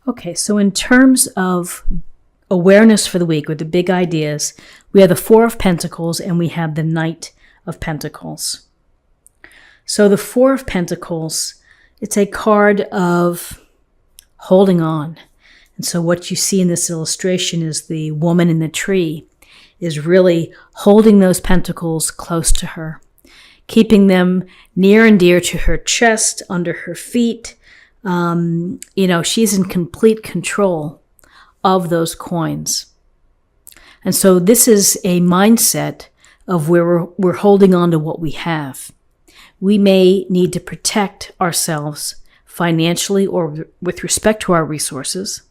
Okay, so in terms of awareness for the week, with the big ideas, we have the Four of Pentacles and we have the Knight of Pentacles. So the Four of Pentacles, it's a card of holding on. And so what you see in this illustration is the woman in the tree is really holding those pentacles close to her, keeping them near and dear to her chest, under her feet. She's in complete control of those coins. And so this is a mindset of where we're holding on to what we have. We may need to protect ourselves financially or with respect to our resources,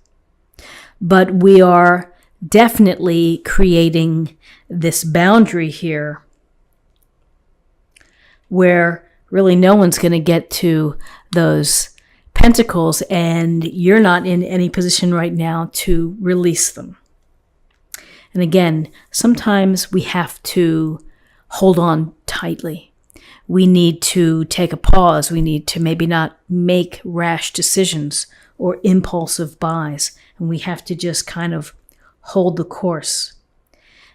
but we are definitely creating this boundary here where really no one's going to get to those pentacles, and you're not in any position right now to release them. And again, sometimes we have to hold on tightly. We need to take a pause. We need to maybe not make rash decisions or impulsive buys. And we have to just kind of hold the course.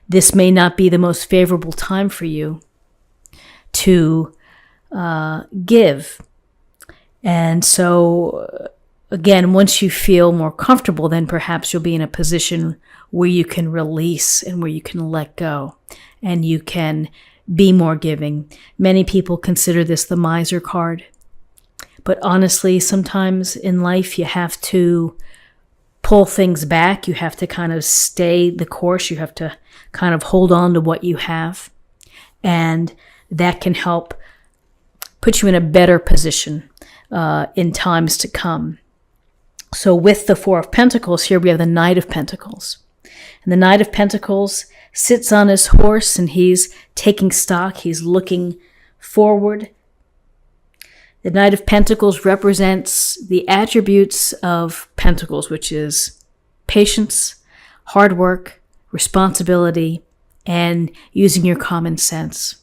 This may not be the most favorable time for you to give. And so, again, once you feel more comfortable, then perhaps you'll be in a position where you can release and where you can let go and you can be more giving. Many people consider this the miser card. But honestly, sometimes in life you have to pull things back. You have to kind of stay the course. You have to kind of hold on to what you have. And that can help put you in a better position in times to come. So with the Four of Pentacles, here we have the Knight of Pentacles. And the Knight of Pentacles sits on his horse and he's taking stock. He's looking forward. The Knight of Pentacles represents the attributes of Pentacles, which is patience, hard work, responsibility, and using your common sense.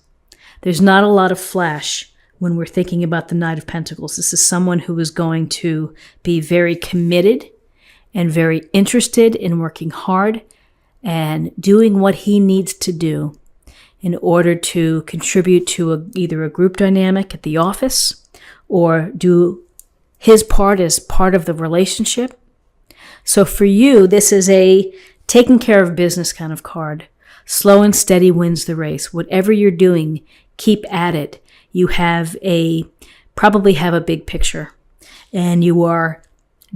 There's not a lot of flash when we're thinking about the Knight of Pentacles. This is someone who is going to be very committed and very interested in working hard and doing what he needs to do in order to contribute to either a group dynamic at the office or do his part as part of the relationship. So for you, this is a taking care of business kind of card. Slow and steady wins the race. Whatever you're doing, keep at it. You probably have a big picture, and you are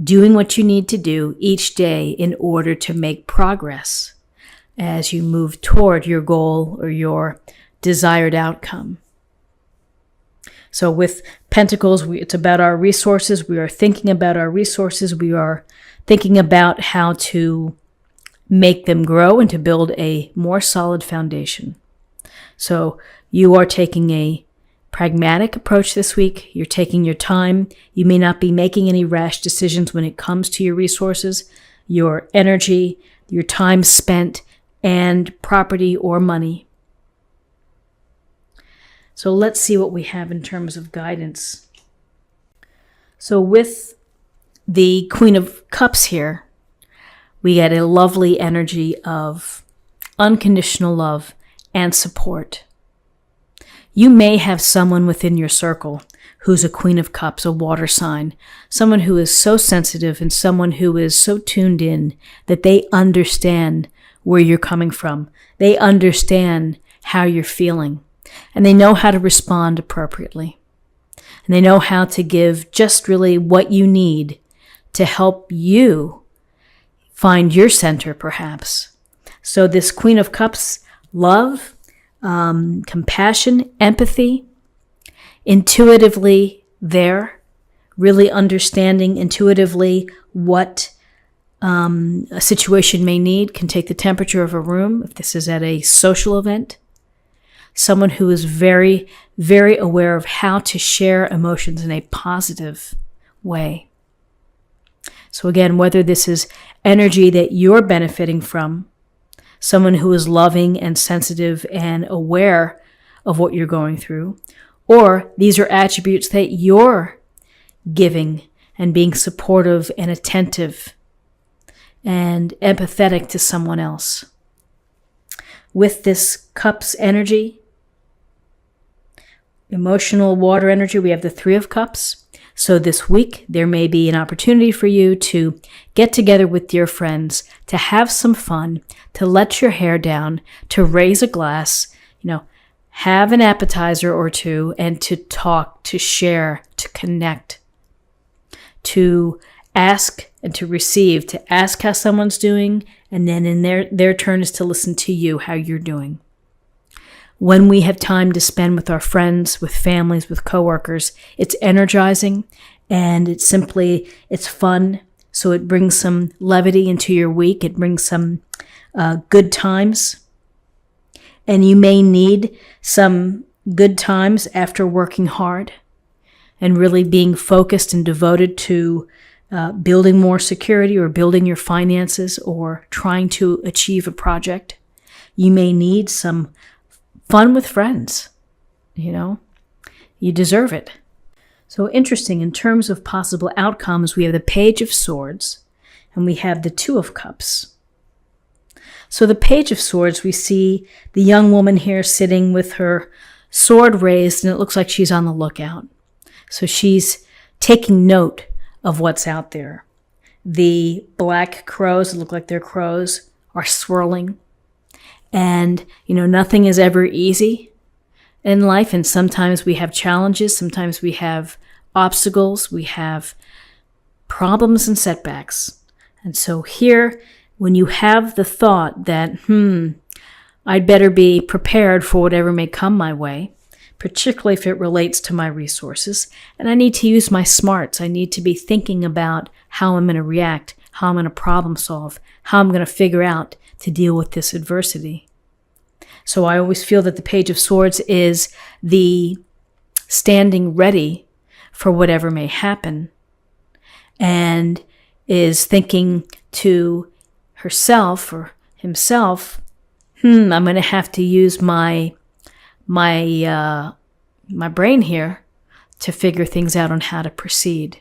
doing what you need to do each day in order to make progress as you move toward your goal or your desired outcome. So with Pentacles, it's about our resources. We are thinking about our resources. We are thinking about how to make them grow and to build a more solid foundation. So you are taking a pragmatic approach this week. You're taking your time. You may not be making any rash decisions when it comes to your resources, your energy, your time spent, and property or money. So let's see what we have in terms of guidance. So with the Queen of Cups here, we get a lovely energy of unconditional love and support. You may have someone within your circle who's a Queen of Cups, a water sign, someone who is so sensitive and someone who is so tuned in that they understand where you're coming from. They understand how you're feeling, and they know how to respond appropriately. And they know how to give just really what you need to help you find your center, perhaps. So this Queen of Cups, love, compassion, empathy, intuitively there, really understanding intuitively what a situation may need, can take the temperature of a room if this is at a social event. Someone who is very, very aware of how to share emotions in a positive way. So again, whether this is energy that you're benefiting from, someone who is loving and sensitive and aware of what you're going through, or these are attributes that you're giving and being supportive and attentive and empathetic to someone else. With this Cups energy, emotional water energy, we have the Three of Cups. So this week, there may be an opportunity for you to get together with dear friends, to have some fun, to let your hair down, to raise a glass, have an appetizer or two, and to talk, to share, to connect, to ask and to receive, to ask how someone's doing, and then in their turn is to listen to you, how you're doing. When we have time to spend with our friends, with families, with coworkers, it's energizing and it's fun. So it brings some levity into your week. It brings some good times. And you may need some good times after working hard and really being focused and devoted to building more security or building your finances or trying to achieve a project. You may need some fun with friends. You deserve it. So interesting, in terms of possible outcomes, we have the Page of Swords and we have the Two of Cups. So the Page of Swords, we see the young woman here sitting with her sword raised, and it looks like she's on the lookout. So she's taking note of what's out there. The black crows, that look like they're crows, are swirling. And, nothing is ever easy in life. And sometimes we have challenges. Sometimes we have obstacles. We have problems and setbacks. And so here, when you have the thought that, I'd better be prepared for whatever may come my way, particularly if it relates to my resources, and I need to use my smarts. I need to be thinking about how I'm going to react, how I'm going to problem solve, how I'm going to figure out to deal with this adversity. So I always feel that the Page of Swords is the standing ready for whatever may happen, and is thinking to herself or himself, I'm going to have to use my brain here to figure things out on how to proceed.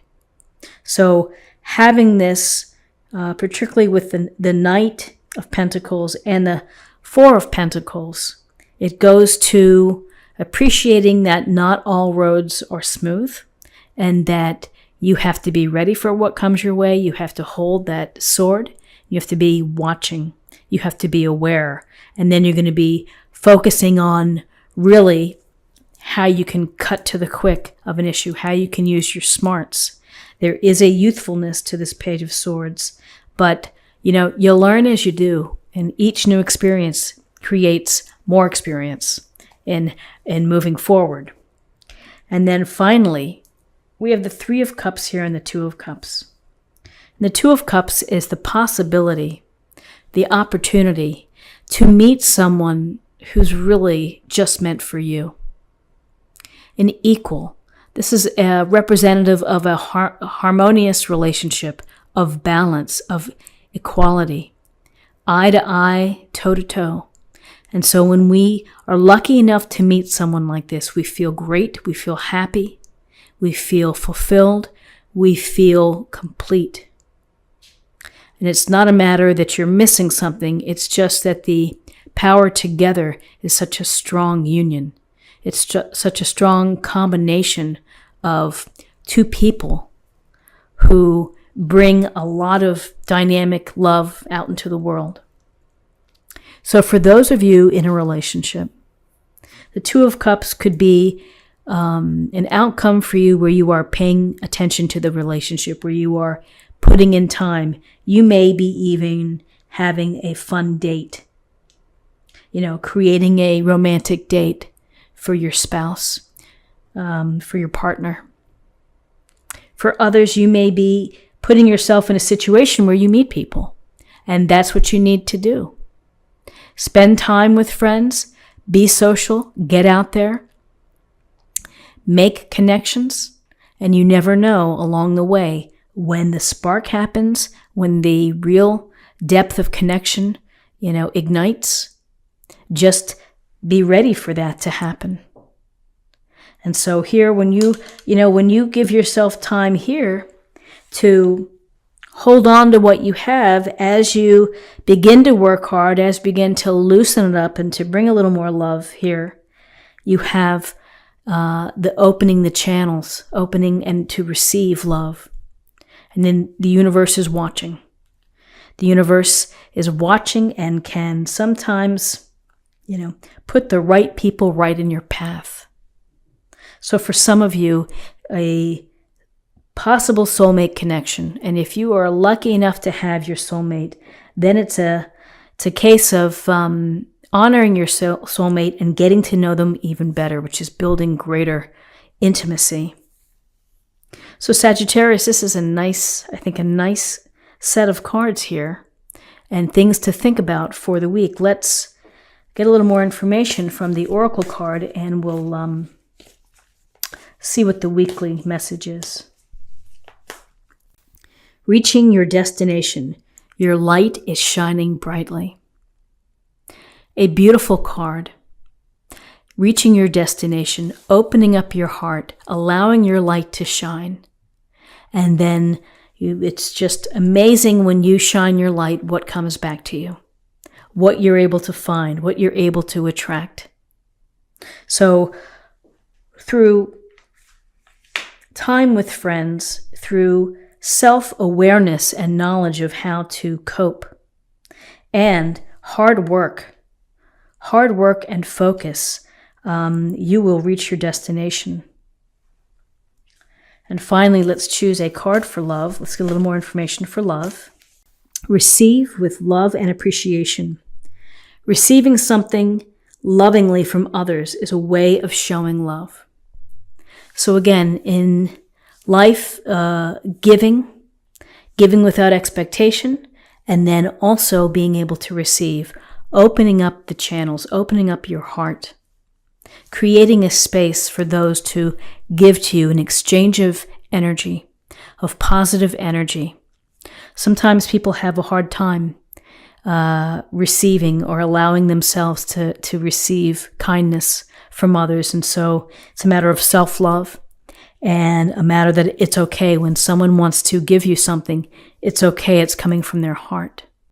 So having this, particularly with the Knight of Pentacles and the Four of Pentacles, it goes to appreciating that not all roads are smooth and that you have to be ready for what comes your way. You have to hold that sword. You have to be watching. You have to be aware. And then you're going to be focusing on really how you can cut to the quick of an issue, how you can use your smarts. There is a youthfulness to this Page of Swords, but you'll learn as you do, and each new experience creates more experience in moving forward. And then finally, we have the Three of Cups here and the Two of Cups. And the Two of Cups is the possibility, the opportunity to meet someone who's really just meant for you. An equal. This is a representative of a harmonious relationship, of balance, of equality, eye to eye, toe to toe. And so when we are lucky enough to meet someone like this, we feel great, we feel happy, we feel fulfilled, we feel complete. And it's not a matter that you're missing something, it's just that the power together is such a strong union. It's such a strong combination of two people who bring a lot of dynamic love out into the world. So for those of you in a relationship, the Two of Cups could be an outcome for you where you are paying attention to the relationship, where you are putting in time. You may be even having a fun date, creating a romantic date for your spouse, for your partner. For others, you may be putting yourself in a situation where you meet people, and that's what you need to do. Spend time with friends, be social, get out there, make connections, and you never know along the way when the spark happens, when the real depth of connection, ignites. Just be ready for that to happen. And so here, when you give yourself time here, to hold on to what you have as you begin to work hard, as you begin to loosen it up and to bring a little more love here. You have the opening the channels, opening and to receive love. And then the universe is watching. The universe is watching and can sometimes, put the right people right in your path. So for some of you, a possible soulmate connection. And if you are lucky enough to have your soulmate, then it's a case of honoring your soulmate and getting to know them even better, which is building greater intimacy. So Sagittarius, this is a nice set of cards here and things to think about for the week. Let's get a little more information from the Oracle card and we'll see what the weekly message is. Reaching your destination. Your light is shining brightly. A beautiful card. Reaching your destination, opening up your heart, allowing your light to shine. And then it's just amazing when you shine your light, what comes back to you, what you're able to find, what you're able to attract. So through time with friends, through self-awareness and knowledge of how to cope, and hard work and focus, you will reach your destination. And finally, let's choose a card for love. Let's get a little more information for love. Receive with love and appreciation. Receiving something lovingly from others is a way of showing love. So again, in life, giving without expectation, and then also being able to receive, opening up the channels, opening up your heart, creating a space for those to give to you in exchange of energy, of positive energy. Sometimes people have a hard time receiving or allowing themselves to receive kindness from others, and so it's a matter of self-love. And a matter that it's okay when someone wants to give you something, it's okay, it's coming from their heart.